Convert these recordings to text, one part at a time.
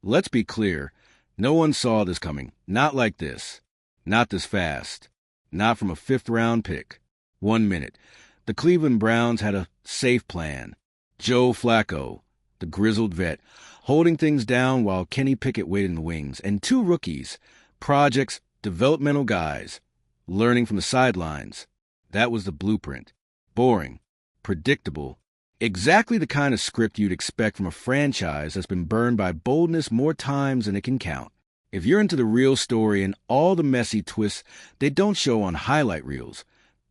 let's be clear. No one saw this coming. Not like this. Not this fast. Not from a fifth-round pick. 1 minute. The Cleveland Browns had a safe plan. Joe Flacco, the grizzled vet, holding things down while Kenny Pickett waited in the wings, and 2 rookies, projects, developmental guys, learning from the sidelines. That was the blueprint. Boring. Predictable. Exactly the kind of script you'd expect from a franchise that's been burned by boldness more times than it can count. If you're into the real story and all the messy twists they don't show on highlight reels,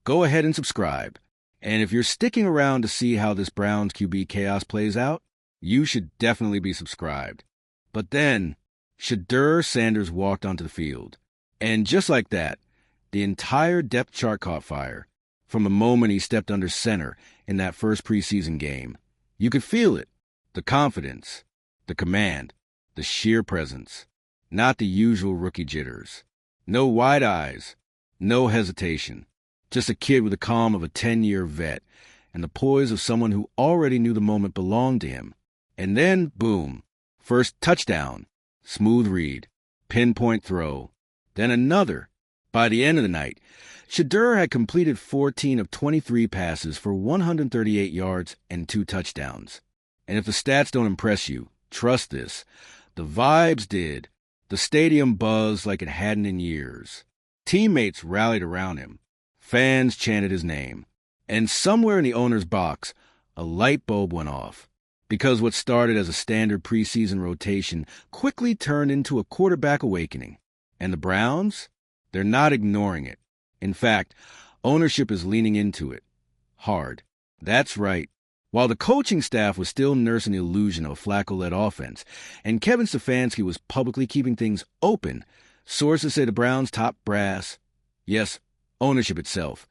go ahead and subscribe. And if you're sticking around to see how this Browns QB chaos plays out, you should definitely be subscribed. But then, Shadur Sanders walked onto the field. And just like that, the entire depth chart caught fire. From the moment he stepped under center in that first preseason game, you could feel it. The confidence, the command, the sheer presence. Not the usual rookie jitters. No wide eyes, no hesitation. Just a kid with the calm of a 10-year vet and the poise of someone who already knew the moment belonged to him. And then, boom, first touchdown, smooth read, pinpoint throw, then another. By the end of the night, Shedeur had completed 14 of 23 passes for 138 yards and 2 touchdowns. And if the stats don't impress you, trust this, the vibes did. The stadium buzzed like it hadn't in years. Teammates rallied around him. Fans chanted his name. And somewhere in the owner's box, a light bulb went off. Because what started as a standard preseason rotation quickly turned into a quarterback awakening. And the Browns? They're not ignoring it. In fact, ownership is leaning into it. Hard. That's right. While the coaching staff was still nursing the illusion of a Flacco-led offense, and Kevin Stefanski was publicly keeping things open, sources say the Browns' top brass, yes, ownership itself,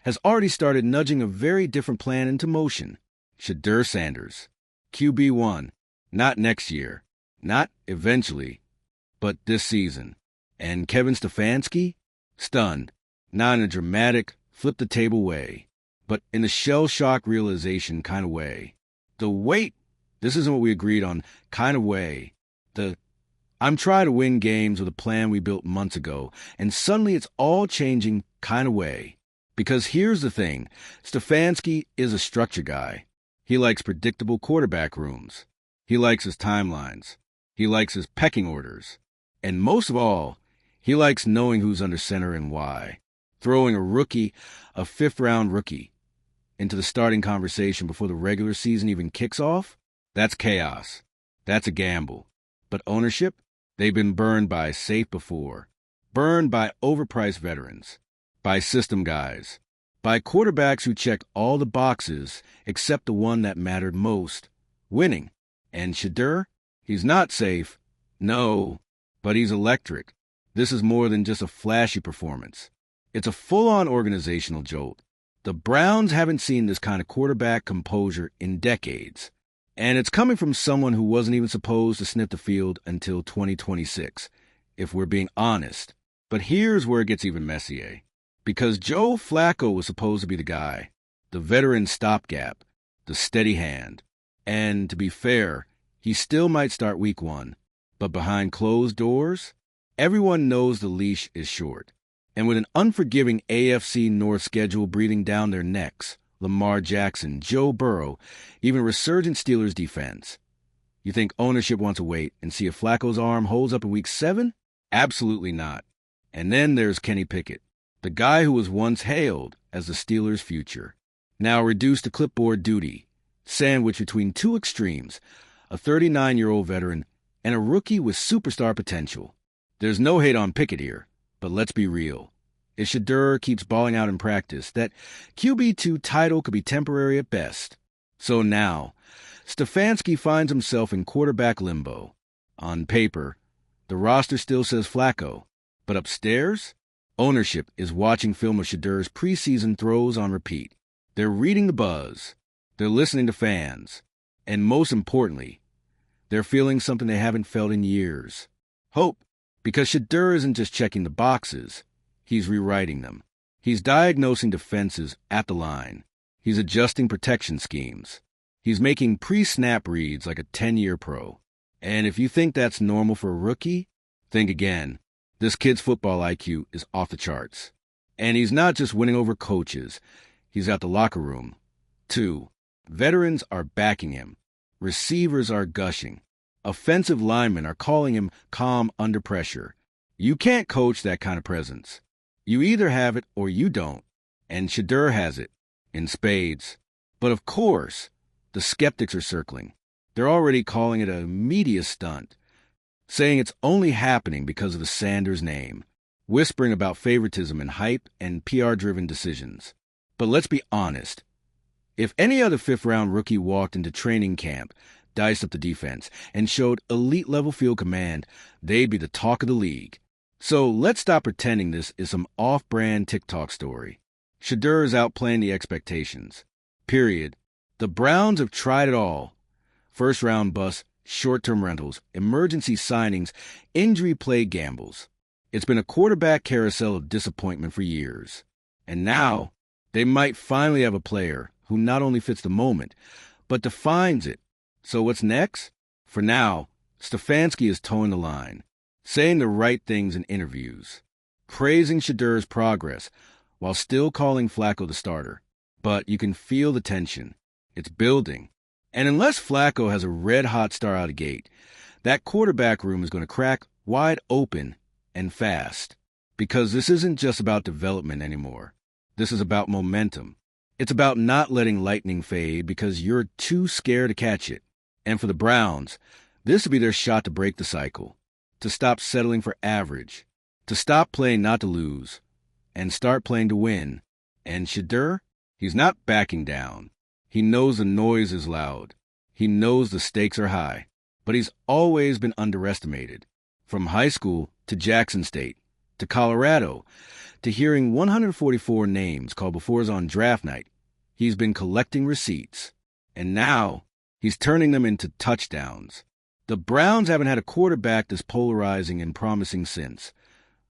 has already started nudging a very different plan into motion. Shadur Sanders, QB1, not next year, not eventually, but this season. And Kevin Stefanski? Stunned, not in a dramatic, flip-the-table way, but in a shell-shock realization kind of way. The wait, this isn't what we agreed on kind of way. The I'm trying to win games with a plan we built months ago, and suddenly it's all changing kind of way. Because here's the thing, Stefanski is a structure guy. He likes predictable quarterback rooms. He likes his timelines. He likes his pecking orders. And most of all, he likes knowing who's under center and why. Throwing a rookie, a fifth-round rookie, into the starting conversation before the regular season even kicks off, that's chaos. That's a gamble. But ownership? They've been burned by safe before. Burned by overpriced veterans. By system guys. By quarterbacks who checked all the boxes except the one that mattered most, winning. And Shedeur? He's not safe. No. But he's electric. This is more than just a flashy performance. It's a full-on organizational jolt. The Browns haven't seen this kind of quarterback composure in decades. And it's coming from someone who wasn't even supposed to sniff the field until 2026, if we're being honest. But here's where it gets even messier. Because Joe Flacco was supposed to be the guy, the veteran stopgap, the steady hand. And to be fair, he still might start week 1. But behind closed doors, everyone knows the leash is short. And with an unforgiving AFC North schedule breathing down their necks, Lamar Jackson, Joe Burrow, even resurgent Steelers defense. You think ownership wants to wait and see if Flacco's arm holds up in week 7? Absolutely not. And then there's Kenny Pickett, the guy who was once hailed as the Steelers' future, now reduced to clipboard duty, sandwiched between 2 extremes, a 39-year-old veteran and a rookie with superstar potential. There's no hate on Pickett here, but let's be real. If Shedeur keeps balling out in practice, that QB2 title could be temporary at best. So now, Stefanski finds himself in quarterback limbo. On paper, the roster still says Flacco, but upstairs, ownership is watching film of Shedeur's preseason throws on repeat. They're reading the buzz. They're listening to fans. And most importantly, they're feeling something they haven't felt in years. Hope. Because Shedeur isn't just checking the boxes. He's rewriting them. He's diagnosing defenses at the line. He's adjusting protection schemes. He's making pre-snap reads like a 10-year pro. And if you think that's normal for a rookie, think again. This kid's football IQ is off the charts. And he's not just winning over coaches. He's at the locker room, too. Veterans are backing him. Receivers are gushing. Offensive linemen are calling him calm under pressure. You can't coach that kind of presence. You either have it or you don't. And Shedeur has it, in spades. But of course, the skeptics are circling. They're already calling it a media stunt, saying it's only happening because of the Sanders name, whispering about favoritism and hype and PR-driven decisions. But let's be honest. If any other fifth-round rookie walked into training camp, diced up the defense, and showed elite-level field command, they'd be the talk of the league. So let's stop pretending this is some off-brand TikTok story. Shedeur is outplaying the expectations. Period. The Browns have tried it all. First-round busts, short-term rentals, emergency signings, injury-plagued gambles. It's been a quarterback carousel of disappointment for years. And now, they might finally have a player who not only fits the moment, but defines it. So what's next? For now, Stefanski is towing the line, saying the right things in interviews, praising Shedeur's progress, while still calling Flacco the starter. But you can feel the tension. It's building. And unless Flacco has a red-hot start out of the gate, that quarterback room is going to crack wide open and fast. Because this isn't just about development anymore. This is about momentum. It's about not letting lightning fade because you're too scared to catch it. And for the Browns, this would be their shot to break the cycle, to stop settling for average, to stop playing not to lose, and start playing to win. And Shedeur, he's not backing down. He knows the noise is loud. He knows the stakes are high. But he's always been underestimated. From high school to Jackson State, to Colorado, to hearing 144 names called before his on draft night, he's been collecting receipts. And now, he's turning them into touchdowns. The Browns haven't had a quarterback this polarizing and promising since.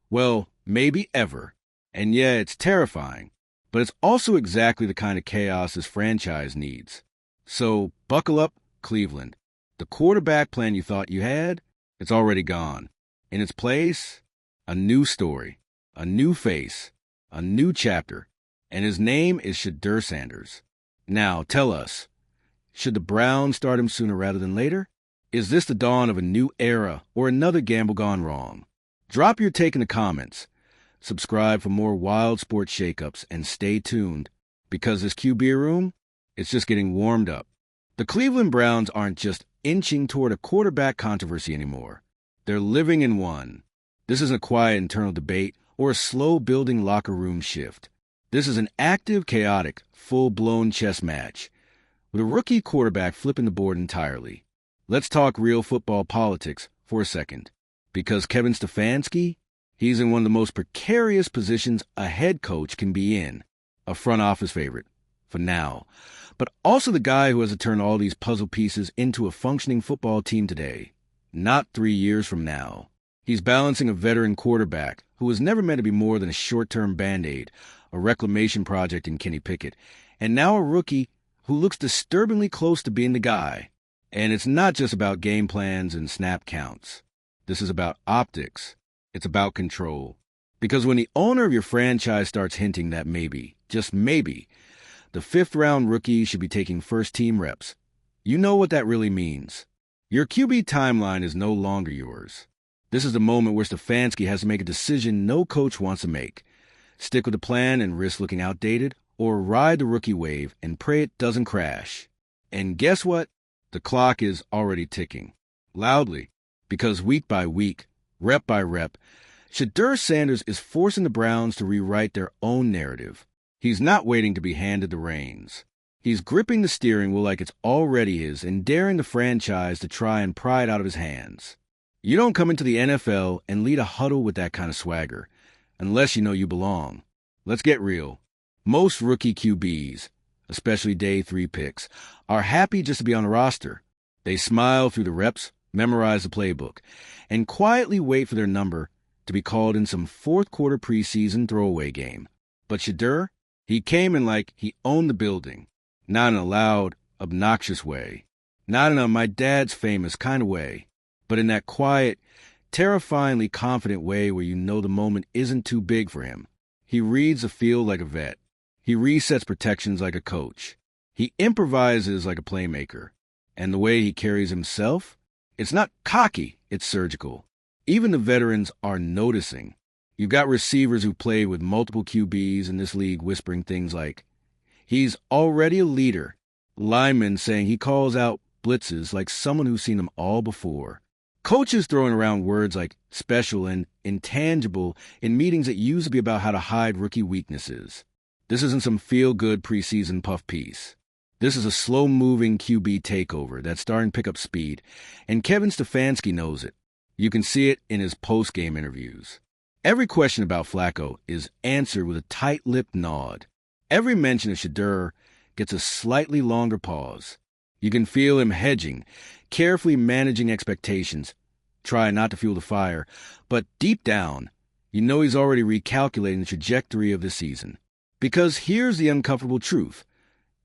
Well, maybe ever. And yeah, it's terrifying. But it's also exactly the kind of chaos this franchise needs. So, buckle up, Cleveland. The quarterback plan you thought you had, it's already gone. In its place, a new story, a new face, a new chapter. And his name is Shadur Sanders. Now, tell us, should the Browns start him sooner rather than later? Is this the dawn of a new era or another gamble gone wrong? Drop your take in the comments. Subscribe for more wild sports shakeups and stay tuned, because this QB room, it's just getting warmed up. The Cleveland Browns aren't just inching toward a quarterback controversy anymore. They're living in one. This isn't a quiet internal debate or a slow-building locker room shift. This is an active, chaotic, full-blown chess match, with a rookie quarterback flipping the board entirely. Let's talk real football politics for a second, because Kevin Stefanski, he's in one of the most precarious positions a head coach can be in, a front office favorite, for now, but also the guy who has to turn all these puzzle pieces into a functioning football team today, not 3 years from now. He's balancing a veteran quarterback who was never meant to be more than a short-term Band-Aid, a reclamation project in Kenny Pickett, and now a rookie who looks disturbingly close to being the guy. And it's not just about game plans and snap counts. This is about optics. It's about control. Because when the owner of your franchise starts hinting that maybe, just maybe, the fifth-round rookie should be taking first-team reps, you know what that really means. Your QB timeline is no longer yours. This is the moment where Stefanski has to make a decision no coach wants to make. Stick with the plan and risk looking outdated, or ride the rookie wave and pray it doesn't crash. And guess what? The clock is already ticking. Loudly. Because week by week, rep by rep, Shadur Sanders is forcing the Browns to rewrite their own narrative. He's not waiting to be handed the reins. He's gripping the steering wheel like it's already his and daring the franchise to try and pry it out of his hands. You don't come into the NFL and lead a huddle with that kind of swagger, unless you know you belong. Let's get real. Most rookie QBs, especially day 3 picks, are happy just to be on the roster. They smile through the reps, memorize the playbook, and quietly wait for their number to be called in some fourth-quarter preseason throwaway game. But Shedeur, he came in like he owned the building, not in a loud, obnoxious way, not in a my dad's famous kind of way. but in that quiet, terrifyingly confident way where you know the moment isn't too big for him. He reads the field like a vet. He resets protections like a coach. He improvises like a playmaker. And the way he carries himself, it's not cocky, it's surgical. Even the veterans are noticing. You've got receivers who play with multiple QBs in this league whispering things like, he's already a leader. Linemen saying he calls out blitzes like someone who's seen them all before. Coaches throwing around words like special and intangible in meetings that used to be about how to hide rookie weaknesses. This isn't some feel-good preseason puff piece. This is a slow-moving QB takeover that's starting to pick up speed, and Kevin Stefanski knows it. You can see it in his post-game interviews. Every question about Flacco is answered with a tight-lipped nod. Every mention of Shedeur gets a slightly longer pause. You can feel him hedging, carefully managing expectations, trying not to fuel the fire, but deep down, you know he's already recalculating the trajectory of this season. Because here's the uncomfortable truth.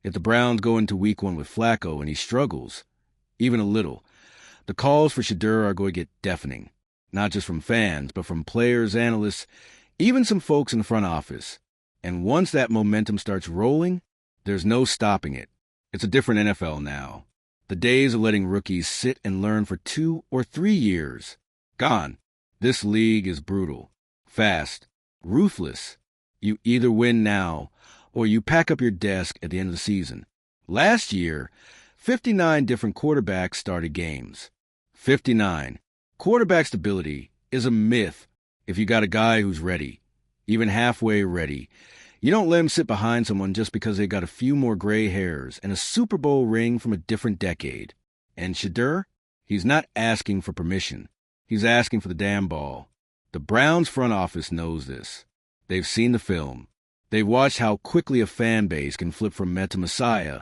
If the Browns go into week 1 with Flacco and he struggles, even a little, the calls for Shedeur are going to get deafening. Not just from fans, but from players, analysts, even some folks in the front office. And once that momentum starts rolling, there's no stopping it. It's a different NFL now. The days of letting rookies sit and learn for 2 or 3 years, gone. This league is brutal, fast, ruthless. You either win now or you pack up your desk at the end of the season. Last year, 59 different quarterbacks started games. 59. Quarterback stability is a myth if you got a guy who's ready, even halfway ready. You don't let him sit behind someone just because they got a few more gray hairs and a Super Bowl ring from a different decade. And Shedeur, he's not asking for permission. He's asking for the damn ball. The Browns front office knows this. They've seen the film. They've watched how quickly a fan base can flip from Met to Messiah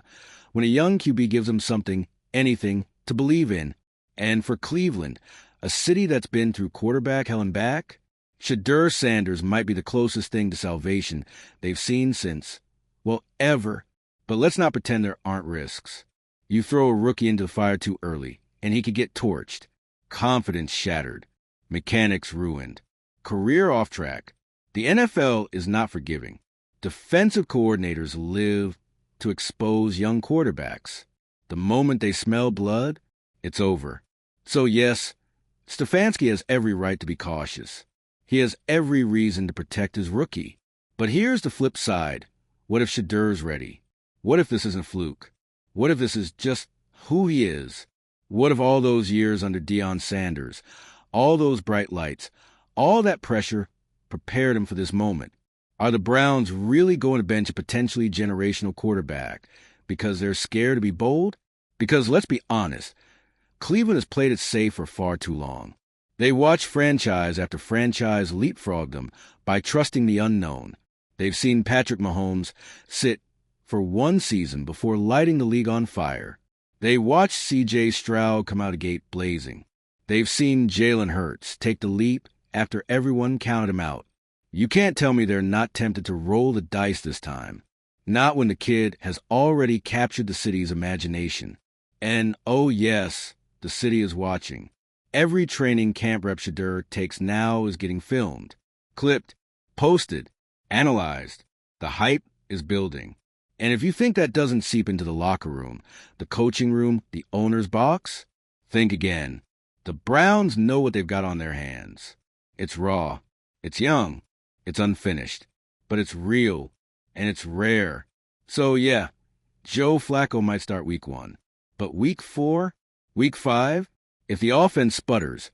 when a young QB gives them something, anything, to believe in. And for Cleveland, a city that's been through quarterback hell and back, Shadur Sanders might be the closest thing to salvation they've seen since, well, ever. But let's not pretend there aren't risks. You throw a rookie into the fire too early, and he could get torched. Confidence shattered. Mechanics ruined. Career off track. The NFL is not forgiving. Defensive coordinators live to expose young quarterbacks. The moment they smell blood, it's over. So yes, Stefanski has every right to be cautious. He has every reason to protect his rookie. But here's the flip side. What if Shedeur's ready? What if this isn't a fluke? What if this is just who he is? What if all those years under Deion Sanders, all those bright lights, all that pressure prepared him for this moment? Are the Browns really going to bench a potentially generational quarterback because they're scared to be bold? Because let's be honest, Cleveland has played it safe for far too long. They watched franchise after franchise leapfrog them by trusting the unknown. They've seen Patrick Mahomes sit for 1 season before lighting the league on fire. They watched C.J. Stroud come out of gate blazing. They've seen Jalen Hurts take the leap after everyone counted him out. You can't tell me they're not tempted to roll the dice this time. Not when the kid has already captured the city's imagination. And oh yes, the city is watching. Every training camp rep Shedeur takes now is getting filmed, clipped, posted, analyzed. The hype is building. And if you think that doesn't seep into the locker room, the coaching room, the owner's box, think again. The Browns know what they've got on their hands. It's raw, it's young, it's unfinished, but it's real, and it's rare. So yeah, Joe Flacco might start week 1. But week 4, week 5, if the offense sputters,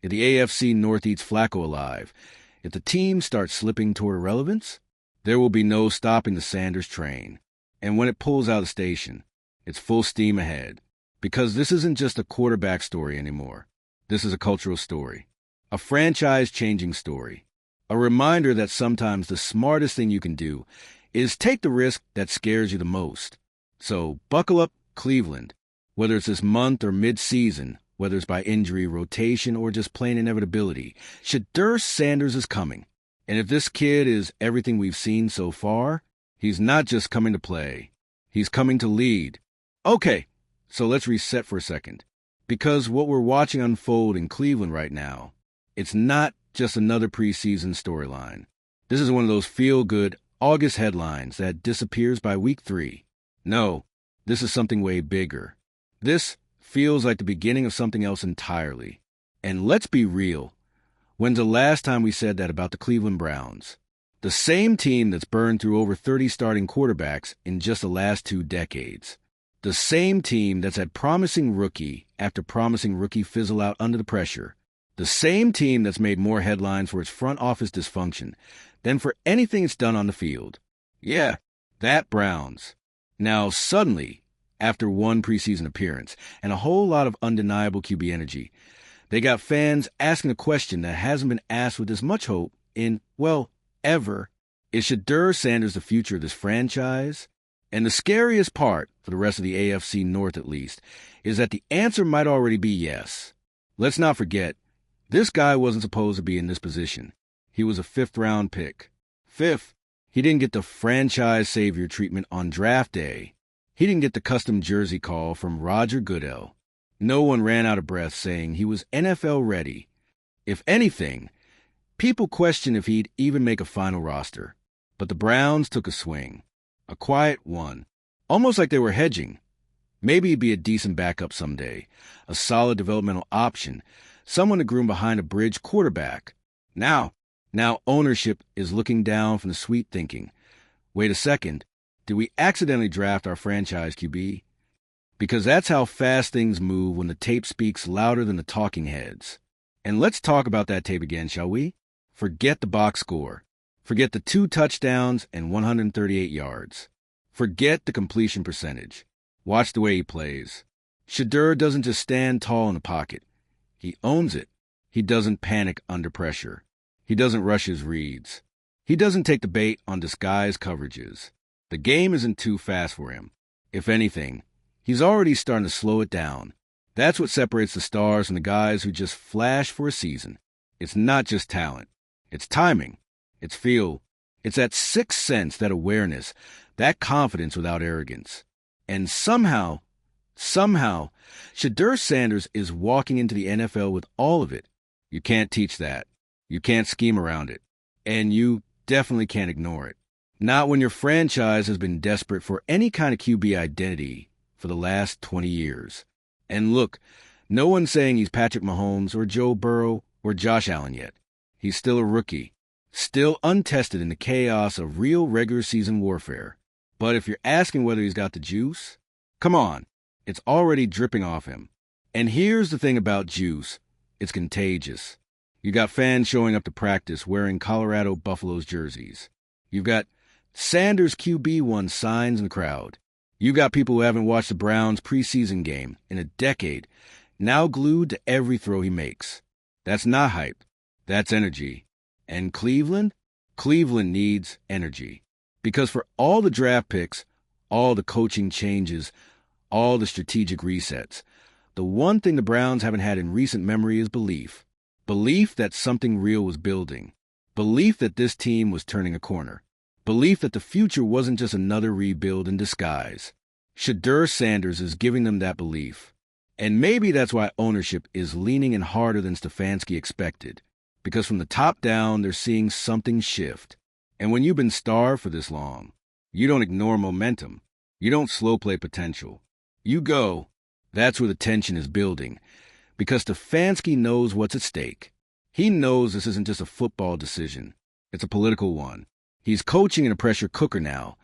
if the AFC North eats Flacco alive, if the team starts slipping toward irrelevance, there will be no stopping the Sanders train. And when it pulls out of the station, it's full steam ahead. Because this isn't just a quarterback story anymore. This is a cultural story. A franchise-changing story. A reminder that sometimes the smartest thing you can do is take the risk that scares you the most. So buckle up, Cleveland. Whether it's this month or mid-season, whether it's by injury, rotation, or just plain inevitability, Shadur Sanders is coming. And if this kid is everything we've seen so far, he's not just coming to play. He's coming to lead. Okay, so let's reset for a second. Because what we're watching unfold in Cleveland right now, it's not just another preseason storyline. This is one of those feel-good August headlines that disappears by week 3. No, this is something way bigger. This feels like the beginning of something else entirely. And let's be real. When's the last time we said that about the Cleveland Browns? The same team that's burned through over 30 starting quarterbacks in just the last 2 decades. The same team that's had promising rookie after promising rookie fizzle out under the pressure. The same team that's made more headlines for its front office dysfunction than for anything it's done on the field. Yeah, that Browns. Now, suddenly, after one preseason appearance and a whole lot of undeniable QB energy, they got fans asking a question that hasn't been asked with as much hope in, well, ever. Is Shadur Sanders the future of this franchise? And the scariest part, for the rest of the AFC North at least, is that the answer might already be yes. Let's not forget, this guy wasn't supposed to be in this position. He was a 5th-round pick. 5th, he didn't get the franchise savior treatment on draft day. He didn't get the custom jersey call from Roger Goodell. No one ran out of breath saying he was NFL ready. If anything, people questioned if he'd even make a final roster. But the Browns took a swing. A quiet one. Almost like they were hedging. Maybe he'd be a decent backup someday. A solid developmental option. Someone to groom behind a bridge quarterback. Now ownership is looking down from the suite thinking, wait a second, did we accidentally draft our franchise QB? Because that's how fast things move when the tape speaks louder than the talking heads. And let's talk about that tape again, shall we? Forget the box score. Forget the 2 touchdowns and 138 yards. Forget the completion percentage. Watch the way he plays. Shedeur doesn't just stand tall in the pocket. He owns it. He doesn't panic under pressure. He doesn't rush his reads. He doesn't take the bait on disguised coverages. The game isn't too fast for him. If anything, he's already starting to slow it down. That's what separates the stars from the guys who just flash for a season. It's not just talent. It's timing. It's feel. It's that sixth sense, that awareness, that confidence without arrogance. And somehow, Shadur Sanders is walking into the NFL with all of it. You can't teach that. You can't scheme around it. And you definitely can't ignore it. Not when your franchise has been desperate for any kind of QB identity for the last 20 years. And look, no one's saying he's Patrick Mahomes or Joe Burrow or Josh Allen yet. He's still a rookie, still untested in the chaos of real regular season warfare. But if you're asking whether he's got the juice, come on, it's already dripping off him. And here's the thing about juice, it's contagious. You got fans showing up to practice wearing Colorado Buffaloes jerseys. You've got Sanders QB1 signs in the crowd. You got people who haven't watched the Browns preseason game in a decade, now glued to every throw he makes. That's not hype. That's energy. And Cleveland? Cleveland needs energy. Because for all the draft picks, all the coaching changes, all the strategic resets, the one thing the Browns haven't had in recent memory is belief. Belief that something real was building. Belief that this team was turning a corner. Belief that the future wasn't just another rebuild in disguise. Shadur Sanders is giving them that belief. And maybe that's why ownership is leaning in harder than Stefanski expected. Because from the top down, they're seeing something shift. And when you've been starved for this long, you don't ignore momentum. You don't slow play potential. You go. That's where the tension is building. Because Stefanski knows what's at stake. He knows this isn't just a football decision. It's a political one. He's coaching in a pressure cooker now,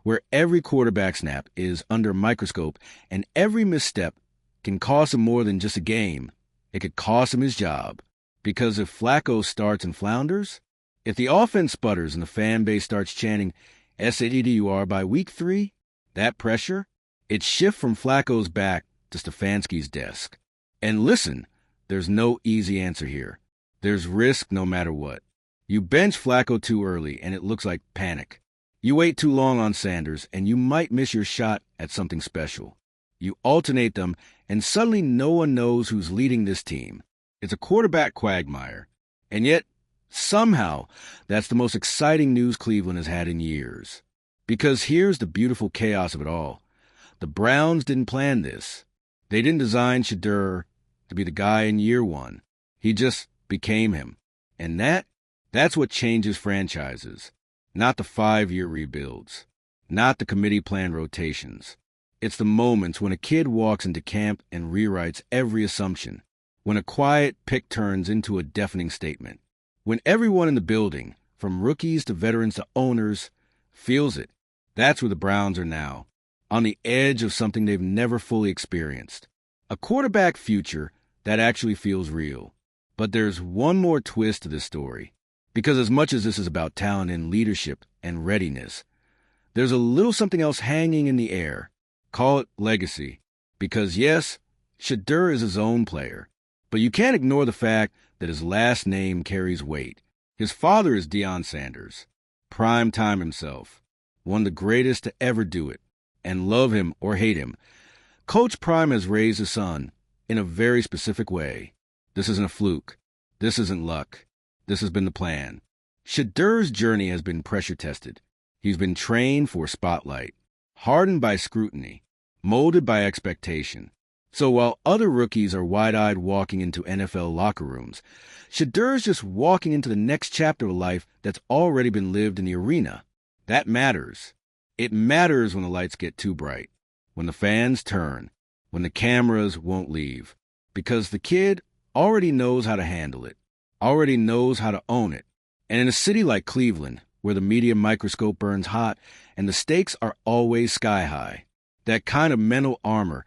where every quarterback snap is under a microscope and every misstep can cost him more than just a game. It could cost him his job. Because if Flacco starts and flounders, if the offense sputters and the fan base starts chanting SADDUR by week 3, that pressure, it shifts from Flacco's back to Stefanski's desk. And listen, there's no easy answer here. There's risk no matter what. You bench Flacco too early and it looks like panic. You wait too long on Sanders and you might miss your shot at something special. You alternate them and suddenly no one knows who's leading this team. It's a quarterback quagmire. And yet, somehow, that's the most exciting news Cleveland has had in years. Because here's the beautiful chaos of it all. The Browns didn't plan this. They didn't design Shedeur to be the guy in year one. He just became him. And that's what changes franchises. Not the 5-year rebuilds. Not the committee plan rotations. It's the moments when a kid walks into camp and rewrites every assumption. When a quiet pick turns into a deafening statement. When everyone in the building, from rookies to veterans to owners, feels it. That's where the Browns are now. On the edge of something they've never fully experienced. A quarterback future that actually feels real. But there's one more twist to this story. Because as much as this is about talent and leadership and readiness, there's a little something else hanging in the air. Call it legacy. Because yes, Shedeur is his own player. But you can't ignore the fact that his last name carries weight. His father is Deion Sanders. Prime time himself. One of the greatest to ever do it. And love him or hate him, Coach Prime has raised his son in a very specific way. This isn't a fluke. This isn't luck. This has been the plan. Shedeur's journey has been pressure-tested. He's been trained for spotlight, hardened by scrutiny, molded by expectation. So while other rookies are wide-eyed walking into NFL locker rooms, Shedeur's just walking into the next chapter of life that's already been lived in the arena. That matters. It matters when the lights get too bright, when the fans turn, when the cameras won't leave. Because the kid already knows how to handle it, already knows how to own it. And in a city like Cleveland, where the media microscope burns hot and the stakes are always sky high, that kind of mental armor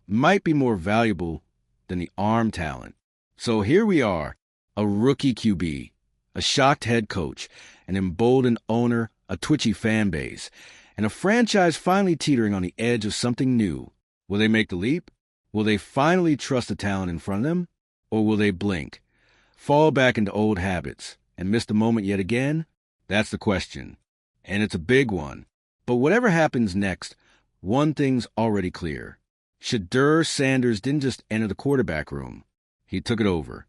might be more valuable than the arm talent. So here we are, a rookie QB, a shocked head coach, an emboldened owner, a twitchy fan base, and a franchise finally teetering on the edge of something new. Will they make the leap? Will they finally trust the talent in front of them? Or will they blink, fall back into old habits, and miss the moment yet again? That's the question. And it's a big one. But whatever happens next, one thing's already clear. Shadur Sanders didn't just enter the quarterback room. He took it over.